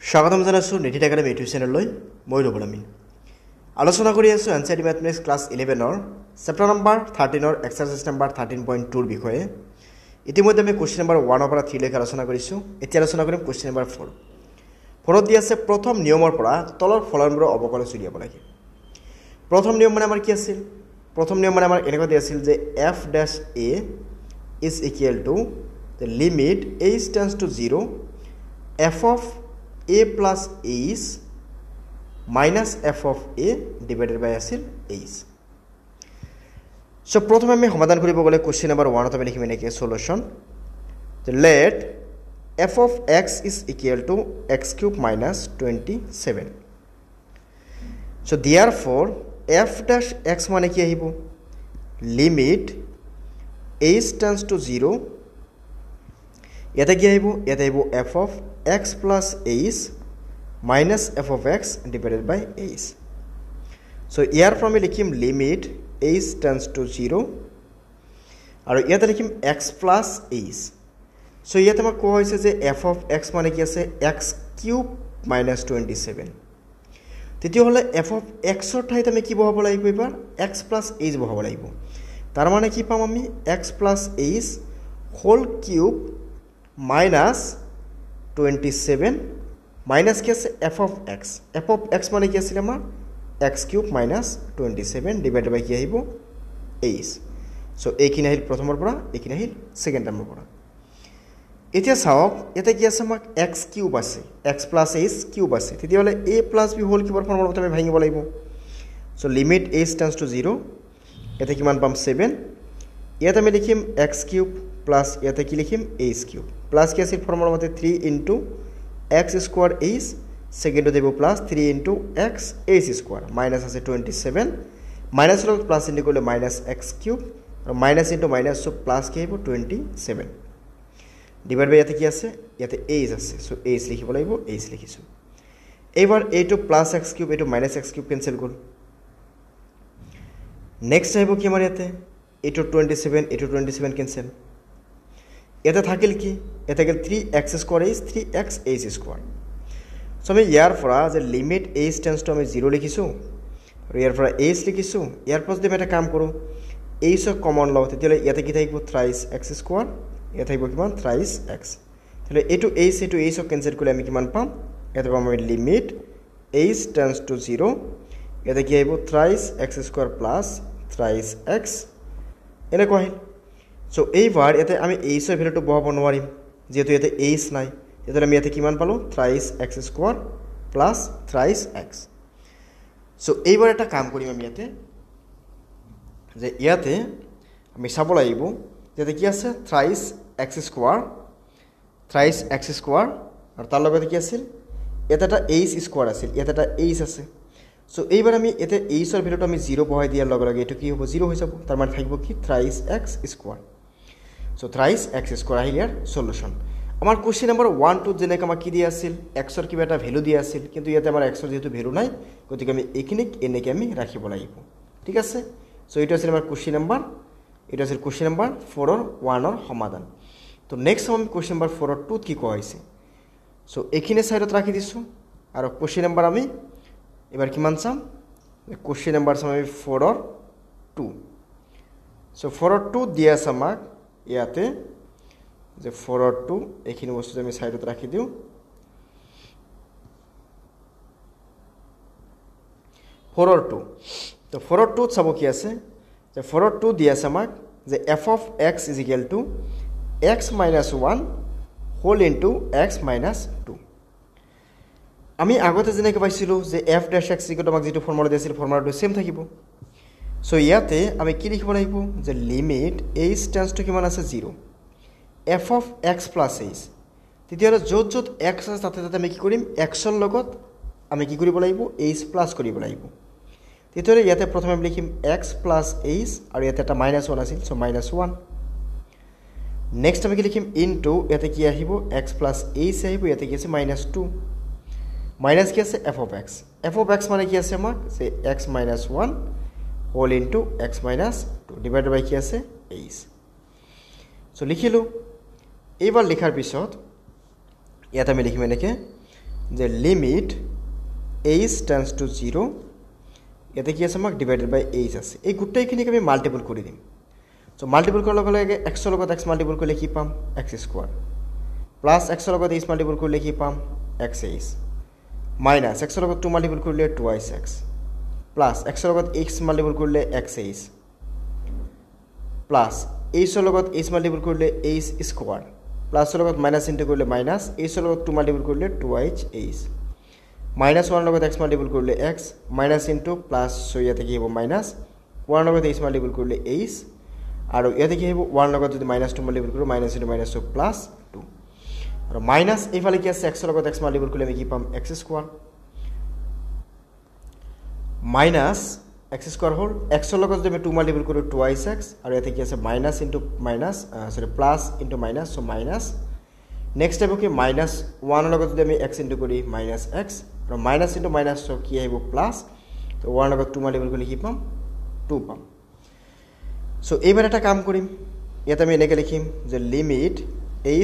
স্বাগতম জানাইছোঁ নিটিত academy YouTube চেনেললৈ মই ৰবুল আমিন আলোচনা কৰি আছোঁ এনচিইআৰটি মেথমেটিক্স ক্লাছ 11ৰ চেপ্টাৰ নম্বৰ 13ৰ এক্সাৰচাইজ নম্বৰ 13.2ৰ বিষয়ে ইতিমধ্যে আমি কোৱেশ্চন নম্বৰ 1 পৰা 3 লৈকে আলোচনা কৰিছোঁ এতিয়া আলোচনা কৰিম কোৱেশ্চন নম্বৰ 4 ফৰত দিয়া আছে প্ৰথম নিয়মৰ পৰা তলৰ ফলাফলবোৰ অৱকলন উলিয়াব লাগে প্ৰথম নিয়ম মানে আমাৰ কি আছিল প্ৰথম নিয়ম মানে আমাৰ এনেকুৱা দিয়া আছিল যে f dash a is equal to the limit a tends to 0 f of a plus h minus f of a divided by আছিল h. So প্রথমে আমি সমাধান কৰিব গলে কোশ্চেন নম্বৰ 1 ত আমি লিখিম এনেকে solution let f of x is equal to x cube minus 27. So therefore f dash x মানে কি আহিব limit h tends to 0 এটা কি আহিব এটা আহিব f of x plus h minus f of x divided by h. So here from we লিখিম limit h tends to 0 আৰু ইয়াতে লিখিম x plus h. So ইয়াতে আমাৰ কোৱা হৈছে যে f of x মানে কি আছে x cube minus 27. তেতিয়া হলে f of x ৰ ঠাইত আমি কি বহাব লাগিব এবাৰ x plus h বহাব লাগিব তাৰ মানে কি পাম আমি x plus h whole cube minus 27 minus কি আছে f of x মানে কি আছিল আমাৰ x cube minus 27 divided by কি আহিব h. So এইখিনি আহিল প্ৰথমৰ পৰা এইখিনি আহিল সেকেন্ড টাৰ্মৰ পৰা এতিয়া চাওক এটা কি আছে আমাক x cube আছে x plus h cube আছে তেতিয়া হলে a plus b whole cube formula আমি ভাঙিব লাগিব so limit h tends to 0 এটা কিমান পাম 7 ইয়াতে আমি লিখিম x cube plus ইয়াতে কি লিখিম h cube plus কি আছে ফৰ্মুলা মতে 3 into x square h second দেব plus 3 into x h square minus আছে 27 minus হল plus ইনটু করলে minus x cube আর minus into minus so plus কি হবে 27 ডিভাইড বাই ইয়াতে কি আছে ইয়াতে h আছে সো h লিখিব লাগিব h লিখিছো এবাৰ a2 plus x cube a2 minus x cube cancel কৰব নেক্সট আহিব কি আমাৰ ইয়াতে a2 27 ক্যান্সেল এটা থাকিল কি এটা গেল 3x square h 3x h square so আমি ইয়াৰ পৰা যে লিমিট h টেন্ডস টু আমি 0 লিখিছো আৰু ইয়াৰ পৰা h লিখিছো ইয়াৰ পৰা যদি এটা কাম কৰো h কমন লও তেতিয়া ইয়াতে কি থাকিব thrice x square ইয়াতে থাকিব কিমান thrice x তাহলে এটো h ক্যান্সেল কৰিলে আমি কিমান পাম ইয়াতে পাম আমি লিমিট h টেন্ডস টু 0 ইয়াতে কি আহিব thrice x square plus thrice x এনে কহিল সো এইবাৰ ইয়াতে আমি h এৰ ভ্যালুটো বহাব নোৱাৰিম যেহেতু ইয়াতে h নাই তেতিয়াহলে আমি ইয়াতে কিমান পালো thrice x square plus thrice x. So এইবাৰ এটা কাম কৰিম আমি ইয়াতে যে ইয়াতে আমি চাব লাগিব যেতে কি আছে thrice x square আৰু তাৰ লগত কি আছিল এটা h square আছিল এটা h আছে সো এইবাৰ আমি এতে h এৰ ভ্যালুটো আমি 0 বহাই দিয়াৰ লগে লগে এটো কি হ'ব 0 হৈ যাব তাৰ মানে থাকিব কি thrice x square. So thrice x square আহিল ইয়াৰ সলিউশন আমাৰ কোশ্চেন নম্বৰ 1 2 যেনেকৈ আমাৰ কি দিয়া আছিল x ৰ কিবা এটা ভ্যালু দিয়া আছিল কিন্তু ইয়াতে আমাৰ x ৰ যেহেতু ভ্যালু নাই গতিকে আমি এইখিনিক এনেকৈ আমি ৰাখিব লাগিব ঠিক আছে সো এটা আছিল আমাৰ কোশ্চেন নম্বৰ 4 ৰ 1 ৰ সমাধান তো নেক্সট আমি কোশ্চেন নম্বৰ 4 ৰ 2 কি কোৱা হৈছে সো এইখিনি সাইডত ৰাখি দিছো আৰু কোশ্চেন নম্বৰ আমি এবাৰ কিমান চাম কোশ্চেন নম্বৰ চাম আমি 4 ৰ 2 সো 4 ৰ 2 দিয়া আছে আমাক ইয়াতে যে 4 ৰ 2 এইখিনি বস্তু আমি সাইডত ৰাখি দিও 4 ৰ 2 তো 4 ৰ 2 চাব কি আছে যে 4 ৰ 2 দিয়া আছে আমাক যে f of x is equal to x minus 1 whole into x minus 2 আমি আগতে যেনেকৈ পাইছিলো যে f dash x equal to আমাক যেটো ফৰ্মুলা দিছিল ফৰ্মুলাটো সেম থাকিব সো ইয়াতে আমি কি লিখিব লাগিব যে লিমিট h tends to কিমান আছে 0 f of x plus h তেতিয়া যত x আছে তাতে আমি কি কৰিম x ৰ লগত আমি কি কৰিব লাগিব h প্লাস কৰিব লাগিব তেতিয়া ইয়াতে প্ৰথমে আমি লিখিম x plus h আৰু ইয়াতে এটা -1 আছিল সো -1 নেক্সট আমি কি লিখিম ইনটু ইয়াতে কি আহিব x plus h আহিব ইয়াতে কি আছে -2 মাইনাস কি আছে f of x মানে কি আছে আমাৰ সে x -1 whole into x minus 2 divided by কি আছে h সো লিখিলো এইবাৰ লিখাৰ পিছত ইয়াত আমি লিখিম এনেকে যে লিমিট h টেন্ডস টু 0 ইয়াতে কি আছে আমাক ডিভাইডেড বাই h আছে এই গোটেইখিনিক আমি মাল্টিপল কৰি দিম সো মাল্টিপল কৰাৰ লগে লগে x ৰ লগত x মাল্টিপল কৰিলে কি পাম x স্কয়াৰ প্লাস x ৰ লগত h মাল্টিপল কৰিলে কি পাম xh মাইনাস x ৰ লগত 2 মাল্টিপল কৰিলে 2x প্লাস x ৰ লগত x মাল্টিপল কৰিলে xh প্লাস h ৰ লগত h মাল্টিপল কৰিলে h স্কয়াৰ প্লাস ৰ লগত মাইনাস ইনটু কৰিলে মাইনাস h ৰ লগত 2 মাল্টিপল কৰিলে 2h মাইনাস 1 ৰ লগত x মাল্টিপল কৰিলে x minus into plus so ইয়াতে কি হ'ব মাইনাস 1 ৰ লগত h মাল্টিপল কৰিলে h আৰু ইয়াতে কি হ'ব 1 ৰ লগত যদি মাইনাস 2 মাল্টিপল কৰো minus into minus so plus 2 আৰু মাইনাস এইফালে কি আছে x ৰ লগত x মাল্টিপল কৰিলে আমি কি পাম x square minus x square হ'ল x ৰ লগত যদি আমি 2 মাল্টিপল কৰো 2x আৰু ইয়াতে কি আছে মাইনাস ইনটু মাইনাস সৰি plus into minus so minus next হ'ব কি মাইনাস 1 ৰ লগত যদি আমি x ইনটু কৰি মাইনাস x আৰু মাইনাস ইনটু মাইনাস সো কি আহিব প্লাস তো 1 ৰ লগত 2 মাল্টিপল কৰিলে কি পাম 2 পাম সো এইবাৰ এটা কাম কৰিম ইয়াতে আমি এনেকৈ লিখিম যে লিমিট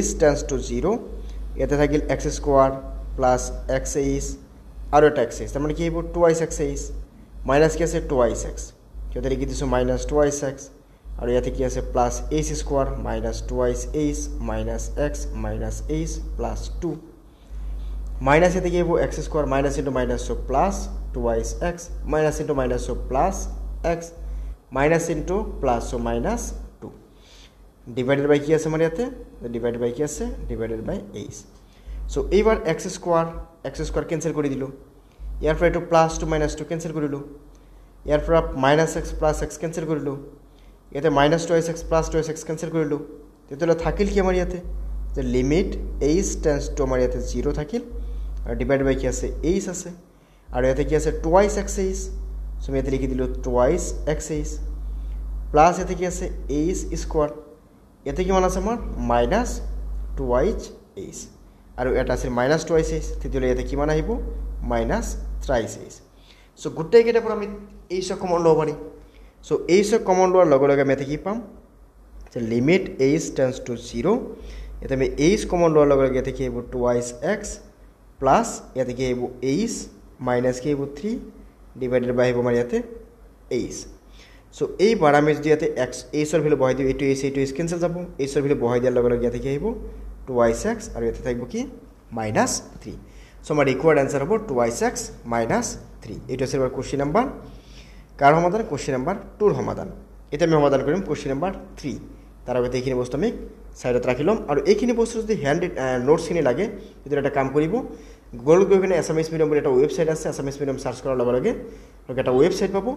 h টেন্ডস টু 0 ইয়াতে থাকিল x স্কয়াৰ প্লাস xh আৰু এটা xh তাৰ মানে কি হ'ব 2xh মাইনাস কি আছে 2x ইয়াতে লিখি দিছো মাইনাস 2x আৰু ইয়াতে কি আছে plus h square minus 2h minus x minus h plus 2 minus ইয়াতে কি হ'ব x square minus into minus so plus 2x minus into minus so plus x minus into plus so minus 2 divided by কি আছে আমাৰ ইয়াতে divided by কি আছে divided by h so এইবাৰ x স্কয়াৰ ক্যান্সেল কৰি দিলো ইয়াৰ পৰা এটো প্লাস 2 মাইনাস 2 ক্যান্সেল কৰিলো ইয়াৰ পৰা minus x plus x cancel কৰিলো ইয়াতে minus 2x plus 2x cancel কৰিলো তেতিয়ালে থাকিল কি আমাৰ ইয়াতে যে লিমিট h টেন্ডস টু আমাৰ ইয়াতে 0 থাকিল আৰু ডিভাইড বাই কি আছে h আছে আৰু ইয়াতে কি আছে 2xh সো আমি ইয়াতে লিখি দিলো 2xh প্লাস ইয়াতে কি আছে h স্কয়াৰ ইয়াতে কি মান আছে আমাৰ মাইনাস 2h আৰু এটা আছে মাইনাস 2h তেতিয়ালে ইয়াতে কি মান আহিব মাইনাস 3h সো গোটেই কেইটা পৰা আমি h কমন লব পাৰি সো h কমন লোৱাৰ লগে লগে আমি কি পাম যে লিমিট h টেন্ডস টু 0 এটা আমি h কমন লোৱাৰ লগে লগে কি হ'ব 2x প্লাস ইয়াতে কি হ'ব h মাইনাস কি হ'ব 3 ডিভাইডেড বাই হ'ব আমাৰ ইয়াতে h সো এই বাৰ আমি যদি ইয়াতে x h ৰ ভ্যালু বহাই দিও এটো h ক্যান্সেল যাব h ৰ ভ্যালু বহাই দিয়াৰ লগে লগে ইয়াতে কি আহিব 2x আৰু ইয়াতে থাকিব কি মাইনাস 3 সো আমাৰ ৰিকোয়াৰ্ড आंसर হ'ব 2x মাইনাস 3 এটো আছে আমাৰ কোশ্চেন নাম্বাৰ কাৰ সমাধান কোশ্চেন নাম্বাৰ 2 ৰ সমাধান এটা আমি সমাধান কৰিম কোশ্চেন নাম্বাৰ 3 তাৰ আগতে এইখিনি বস্তু আমি সাইডত ৰাখিলম আৰু এইখিনি বস্তু যদি হ্যান্ড নোটস খিনি লাগে যদি এটা কাম কৰিব গুগল গইনে এছএমএছ মিডিয়াম বুলি এটা ওয়েবসাইট আছে এছএমএছ মিডিয়াম সার্চ কৰাৰ লগে লগে এটা ওয়েবসাইট পাবো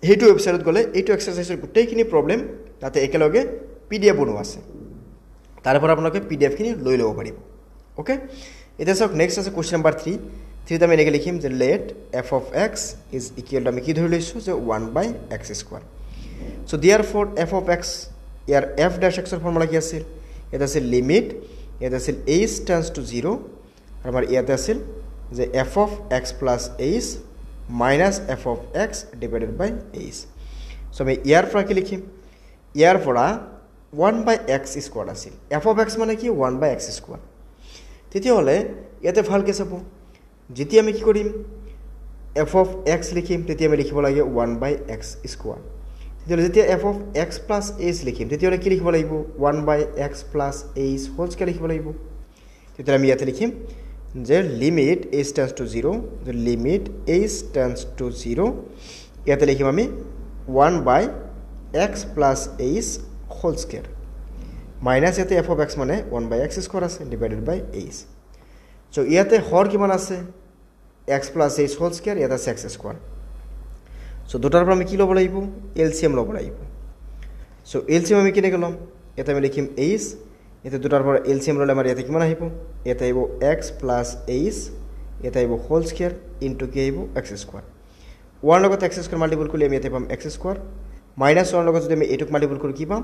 হেতু ওয়েবসাইটত গলে এইটো এক্সাৰসাইজৰ গোটেইখিনি প্ৰবলেম তাতে একেলগে পিডিএফ বনোৱা আছে তাৰপৰা আপোনালোকে পিডিএফ খিনি লৈ ল'ব পাৰিব ওকে এটা সক নেক্সট আছে কোশ্চেন নাম্বার 3 3 আমি এনেকৈ লিখিম যে let f of x is equal to আমি কি ধৰি লৈছো যে 1/x square so therefore f of x year f dash x ৰ ফৰ্মুলা কি আছিল এটা আছিল লিমিট এটা আছিল h টেন্ডস টু 0 আৰু আমাৰ ইয়াতে আছিল যে f of x plus h minus f of x divided by h so আমি ইয়াৰ পৰা কি লিখিম ইয়াৰ পৰা 1/x স্কয়ার আছিল f of x মানে কি 1/x স্কয়ার তেতিয়া হলে ইয়াতে ভালকে চাব যেতিয়া আমি কি কৰিম f of x লিখিম তেতিয়া আমি লিখিব লাগে 1/x স্কয়ার তেতিয়া যেতিয়া f of x plus h লিখিম তেতিয়া কি লিখিব লাগিব 1/x plus h whole square লিখিব লাগিব তেতিয়া আমি ইয়াতে লিখিম যে লিমিট h টেন্ডস টু 0 যে লিমিট h টেন্ডস টু 0 ইয়াতে লিখিম আমি 1/x plus h whole square minus ইয়াতে f of x মানে 1/x স্কয়ার আছে ডিভাইডেড বাই h সো ইয়াতে হর কিমান আছে x plus h whole square ইয়াতে আছে x স্কয়ার সো দুটাৰ পৰা আমি কি ল'ব লাগিব এলসিএম ল'ব লাগিব সো এলসিএম আমি কিনে গলম এটা আমি লিখিম h এতে দুটাৰ পৰা এলসিএম ল'লে আমাৰ ইয়াতে কিমান আহিব এটা আহিব x plus h এটা আহিব হোল স্কয়ার ইনটু কি আহিব x স্কয়ার 1 লগত x স্কয়ার মাল্টিপল কৰিলে আমি ইয়াতে পাম x স্কয়াৰ মাইনাস 1 লগত যদি আমি এটুক মাল্টিপল কৰো কি পাম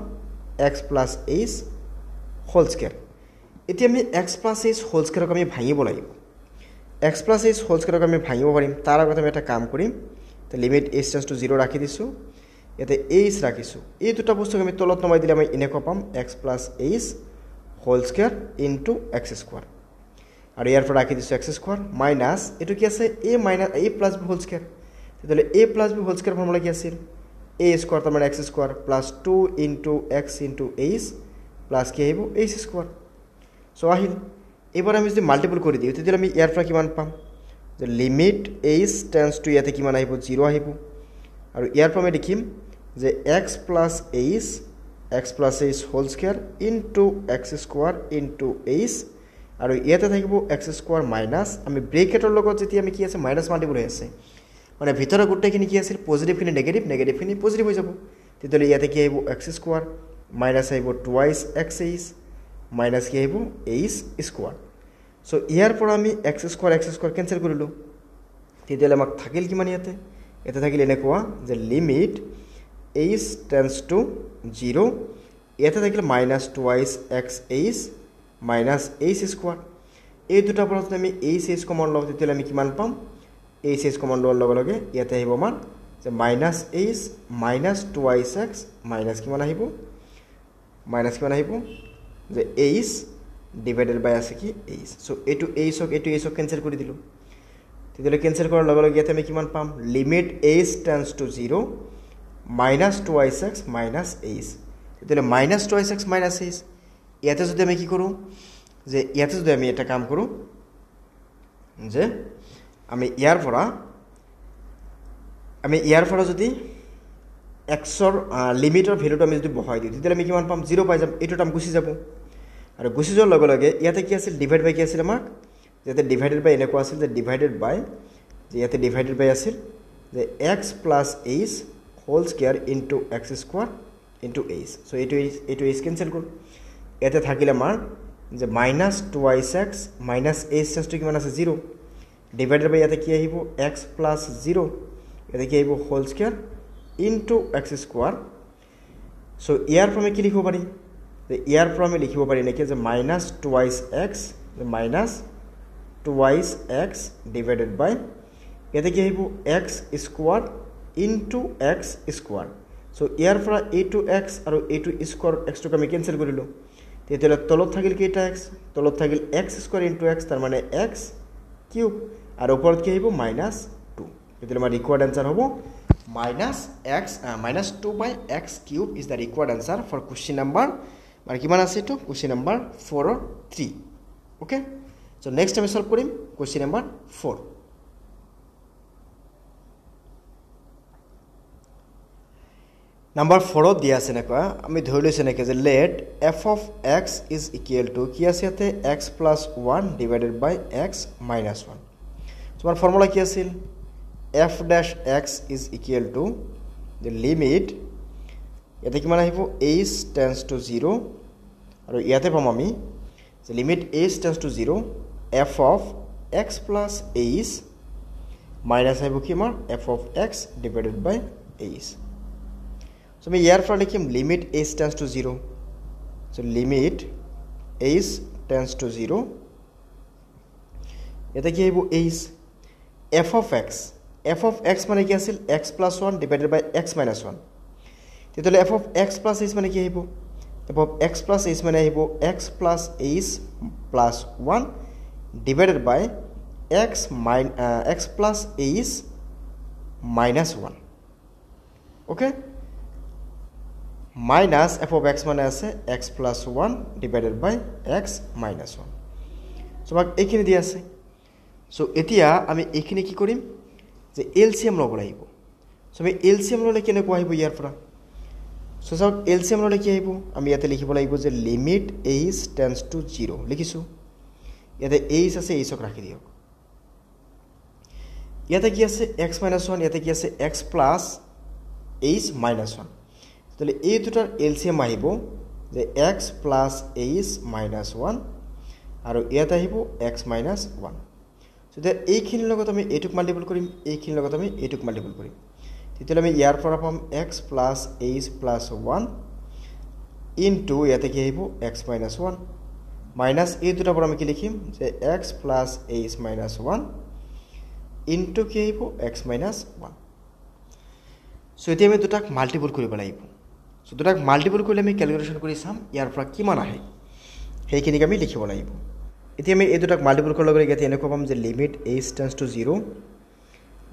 x plus h whole square এতিয়া আমি x plus h হোল স্কয়ারক আমি ভাঙিব লাগিব x plus h হোল স্কয়ারক আমি ভাঙিব পাৰিম তাৰ আগতে আমি এটা কাম কৰিম তো লিমিট h টেন্ডস টু 0 ৰাখি দিছো ইয়াতে h ৰাখিছো এই দুটা বস্তুক আমি তলত নমাই দিলে আমি এনেকৈ পাম x plus h whole square into x square আৰু ইয়াৰ পৰা ৰাখি দিছোঁ এক্স স্কোৱাৰ মাইনাছ এইটো কি আছে a plus b whole square তেতিয়াহ'লে a plus b whole square formula কি আছিল এ স্কোৱাৰ তাৰমানে x square plus 2 into x into h plus কি আহিব এইচ স্কোৱাৰ চ' আহিল এইবাৰ আমি যদি মাল্টিপল কৰি দিওঁ তেতিয়াহ'লে আমি ইয়াৰ পৰা কিমান পাম যে লিমিট এইচ টেন্স টু ইয়াতে কিমান আহিব 0 আহিব আৰু ইয়াৰ পৰা আমি দেখিম যে x plus h whole square into x square into h আৰু ইয়াতে থাকিব এক্স স্কোৱাৰ মাইনাছ আমি ব্ৰেকেটৰ লগত যেতিয়া আমি কি আছে মাইনাছ মাল্টিপল হৈ আছে মানে ভিতৰৰ গোটেইখিনি কি আছিল পজিটিভখিনি নেগেটিভখিনি পজিটিভ হৈ যাব তেতিয়াহ'লে ইয়াতে কি আহিব এক্স স্কোৱাৰ মাইনাছ আহিব টুৱাইছ এক্স এইচ মাইনাছ কি আহিব এইচ স্কোৱাৰ চ' ইয়াৰ পৰা আমি এক্স স্কোৱাৰ কেঞ্চেল কৰিলোঁ তেতিয়াহ'লে আমাক থাকিল কিমান ইয়াতে থাকিল এনেকুৱা যে লিমিট এইচ টেন্স টু 0 ইয়াতে থাকিল minus twice x H minus H square এই দুটাৰ পৰা যদি আমি এইচ কমন লওঁ তেতিয়াহ'লে আমি কিমান পাম এইচ কমন লোৱাৰ লগে লগে ইয়াতে আহিব আমাৰ যে minus H minus twice x minus কিমান আহিব যে এইচ ডিভাইডেড বাই আছে কি এইচ চ' এইটো এইচক কেঞ্চেল কৰি দিলোঁ তেতিয়াহ'লে কেঞ্চেল কৰাৰ লগে লগে ইয়াতে আমি কিমান পাম limit h tends to 0 minus twice x minus h তেতিয়াহ'লে minus twice x minus h ইয়াতে যদি আমি কি কৰোঁ যে ইয়াতে যদি আমি এটা কাম কৰোঁ যে আমি ইয়াৰ পৰা যদি এক্সৰ লিমিটৰ ভেলুটো আমি যদি বহাই দিওঁ তেতিয়াহ'লে আমি কিমান পাম 0 পাই যাম এইটো টাৰ্ম গুচি যাব আৰু গুচি যোৱাৰ লগে লগে ইয়াতে কি আছিল ডিভাইড বাই কি আছিল আমাক ইয়াতে ডিভাইডেড বাই এনেকুৱা আছিল যে ডিভাইডেড বাই আছিল যে x plus h whole square into x square into h so' এইটো এইচ কেঞ্চেল গ'ল ইয়াতে থাকিলে আমাৰ যে minus twice x minus h চেঞ্চটো কিমান আছে 0 ডিভাইডেড বাই ইয়াতে কি আহিব এক্স প্লাছ 0 ইয়াতে কি আহিব whole square into x square so' ইয়াৰ পৰা আমি কি লিখিব পাৰিম যে ইয়াৰ পৰা আমি লিখিব পাৰি নেকি যে minus twice x divided by ইয়াতে কি আহিব x square into x square so' ইয়াৰ পৰা এইটো এক্স আৰু এইটো স্কোৱাৰ এক্সটোক আমি কেঞ্চেল কৰিলোঁ তেতিয়াহ'লে তলত থাকিল কেইটা এক্স তলত থাকিল এক্স স্কোৱাৰ ইনটু এক্স তাৰমানে এক্স কিউব আৰু ওপৰত কি আহিব -2 তেতিয়াহ'লে আমাৰ ৰিকোয়াৰ্ড আনসাৰ হ'ব -2/x cube is the required answer for question number মানে কিমান আছে এটো question number 4 or 3 okay so next আমি সলভ কৰিম question number 4 number 4 দিয়া আছে নেকা আমি ধৰি লৈছে নেকি যে let f of x is equal to কি আছে ইয়াতে x plus 1 divided by x minus 1 তোমার ফর্মুলা কি আছিল f dash x is equal to the limit ইয়াতে কিমান আহিব h tends to 0 আৰু ইয়াতে পাম আমি যে limit h tends to 0 f of x plus h minus আহিব কি আমাৰ f of x divided by h so আমি ইয়াৰ পৰা লিখিম limit h tends to 0 so limit h tends to 0 এটা কি আহিব h f of x মানে কি আছিল x plus 1 divided by x minus 1 তেতিয়াহ'লে f of x plus h মানে কি আহিব f of x plus h মানে আহিব x plus h plus 1 divided by x plus h minus 1 okay minus f of x মানে আছে x plus 1 divided by x minus 1 so আমাক এইখিনি দিয়া আছে so এতিয়া আমি এইখিনি কি কৰিম যে এলসিএম লব লাগিব so আমি এলসিএম ললে কেনেকৈ আহিব ইয়াৰ পৰা so সব এলসিএম ললে কি আহিব আমি ইয়াতে লিখিব লাগিব যে লিমিট h tends to 0 লিখিছো ইয়াতে h আছে h ক ৰাখি দিও ইয়াতে কি আছে x - 1 ইয়াতে কি আছে x plus h minus 1 তাহলে এই দুটাৰ এলসিএম আহিব যে x plus h minus 1 আৰু ইয়াতে আহিব x minus 1 so the এইখিনিৰ লগত আমি এটুক মাল্টিপল কৰিম এইখিনিৰ লগত আমি এটুক মাল্টিপল কৰিম তেতিয়াহ'লে আমি ইয়াৰ পৰা পাম x plus h plus 1 into ইয়াতে কি আহিব x minus 1 minus এই দুটাৰ পৰা আমি কি লিখিম যে x plus h minus 1 into কি আহিব x minus 1 so এতিয়া আমি দুটাক মাল্টিপল কৰিব লাগিব so দুটাক মাল্টিপল কৰিলে আমি ক্যালকুলেশন কৰি চাম ইয়াৰ পৰা কিমান আহে সেইখিনিক আমি লিখিব লাগিব এতিয়া আমি এই দুটাক মাল্টিপল কৰাৰ লগে লগে ইয়াতে এনেকুৱা পাম যে লিমিট h টেন্ডছ টু 0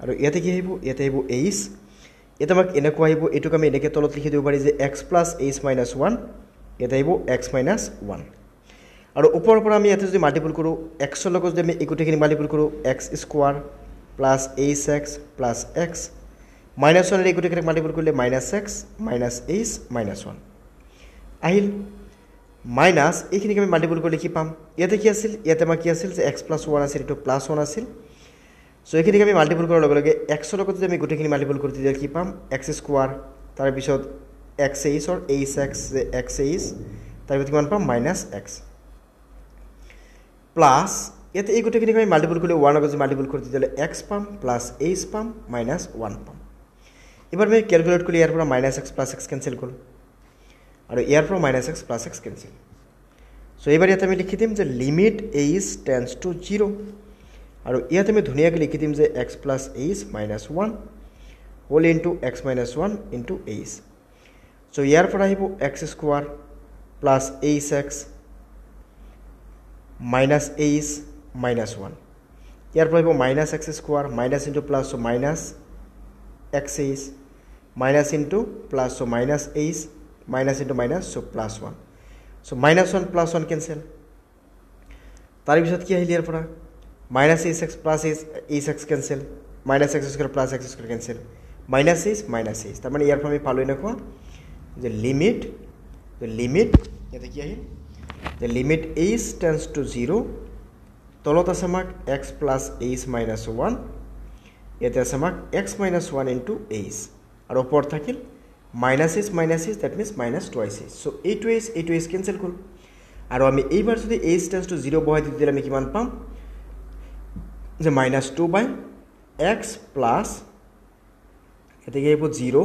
আৰু ইয়াতে কি আহিব ইয়াতে আহিব h এটা আমাক এনেকুৱা আহিব এটোক আমি এনেকৈ তলত লিখি দিব পাৰি যে x plus h minus 1 ইয়াতে আহিব x minus 1 আৰু ওপৰৰ পৰা আমি ইয়াতে যদি মাল্টিপল কৰো x ৰ লগত যদি আমি ইকুইটিখিনি মাল্টিপল কৰো x square plus hx plus x minus 1 এৰ ইকুইটিখিনি মাল্টিপল কৰিলে minus x minus h minus 1 আহিল মাইনাস এইখিনিকে আমি মাল্টিপল কৰি কি পাম ইয়াতে কি আছিল ইয়াতে আমাৰ কি আছিল যে x plus 1 আছিল এটো plus 1 আছিল সো এইখিনিকে আমি মাল্টিপল কৰাৰ লগে লগে x ৰ লগত যদি আমি গুটেখিনি মাল্টিপল কৰি দিলে কি পাম x স্কয়াৰ তাৰ পিছত xh or hx যে xh তাৰ পিছত কিমান পাম minus x প্লাস ইয়াতে এই গুটেখিনি আমি মাল্টিপল কৰিলে 1 লগত যদি মাল্টিপল কৰি দিলে x পাম প্লাস h পাম minus 1 পাম এবাৰ আমি ক্যালকুলেট কৰি ইয়াৰ পৰা minus x plus x cancel কৰব আৰু ইয়াৰ পৰা minus x plus x cancel so এবাৰ ইয়াতে আমি লিখি দিম যে লিমিট h টেন্ডছ টু 0 আৰু ইয়াতে আমি ধুনিয়াকৈ লিখি দিম যে x plus h minus 1 whole into x minus 1 into h so ইয়াৰ পৰা আহিব x square plus hx minus h minus 1 ইয়াৰ পৰা আহিব minus x square minus into plus so minus xh minus into plus so minus h minus into minus so plus 1 so minus 1 plus 1 cancel তাৰ পিছত কি আহিল ইয়াৰ পৰা minus hx plus hx cancel minus x square plus x square cancel minus h তাৰ মানে ইয়াৰ পৰা আমি পালো এনেকুৱা যে লিমিট এটা কি আহিল the limit h tends to 0 তলত আছে আমাক x plus h minus 1 ইয়াতে আছে আমাক x minus 1 into h আৰু ওপৰত থাকিল minus h that means minus twice h so a to h cancel করব আৰু আমি এইবাৰ যদি h tends to 0 বহাই দিলে আমি কিমান পাম যে minus 2 by x plus এতে কি হবে 0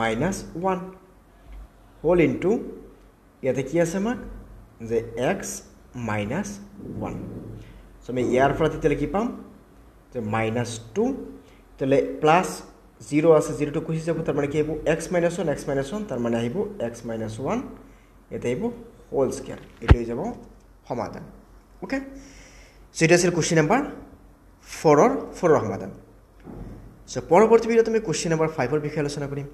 minus 1 whole into ইয়াতে কি আছে আমাক যে x minus 1 so আমি ইয়াৰ পৰা দিলে কি পাম যে minus 2 তাহলে প্লাস 0 আছে 0 টু কুছি যাব তার মানে কি হইব x minus 1 তার মানে হইব x minus 1 এটা হইব হোল স্কয়ার এটা হই যাব সমাধান ওকে সো এটা ছিল কোশ্চেন নাম্বার 4 এর সমাধান সো পরবর্তী ভিডিওতে আমি কোশ্চেন নাম্বার 5 এর বিষয়ে আলোচনা করিম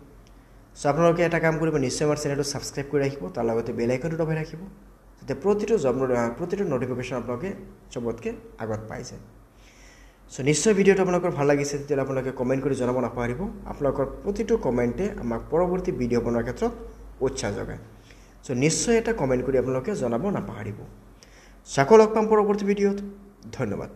সো আপোনালোকে এটা কাম কৰিব নিশ্চয় আমাৰ চেনেলটো সাবস্ক্ৰাইব কৰি ৰাখিব তাৰ লগতে বেল আইকনটো দবাই ৰাখিব যাতে প্ৰতিটো নোটিফিকেশন আপোনালোকে চবতকে আগত পাই যায় সো নিশ্চয় ভিডিওটো আপোনালোকৰ ভাল লাগিছে তেতিয়া আপোনালোকে কমেন্ট কৰি জনাব নাপাহৰিব আপোনালোকৰ প্ৰতিটো কমেন্টে আমাক পৰৱৰ্তী ভিডিও বনোৱাৰ ক্ষেত্ৰত উৎসাহ যোগায় সো নিশ্চয় এটা কমেন্ট কৰি আপোনালোকে জনাব নাপাহৰিব সকলো লগ পাম পৰৱৰ্তী ভিডিওত ধন্যবাদ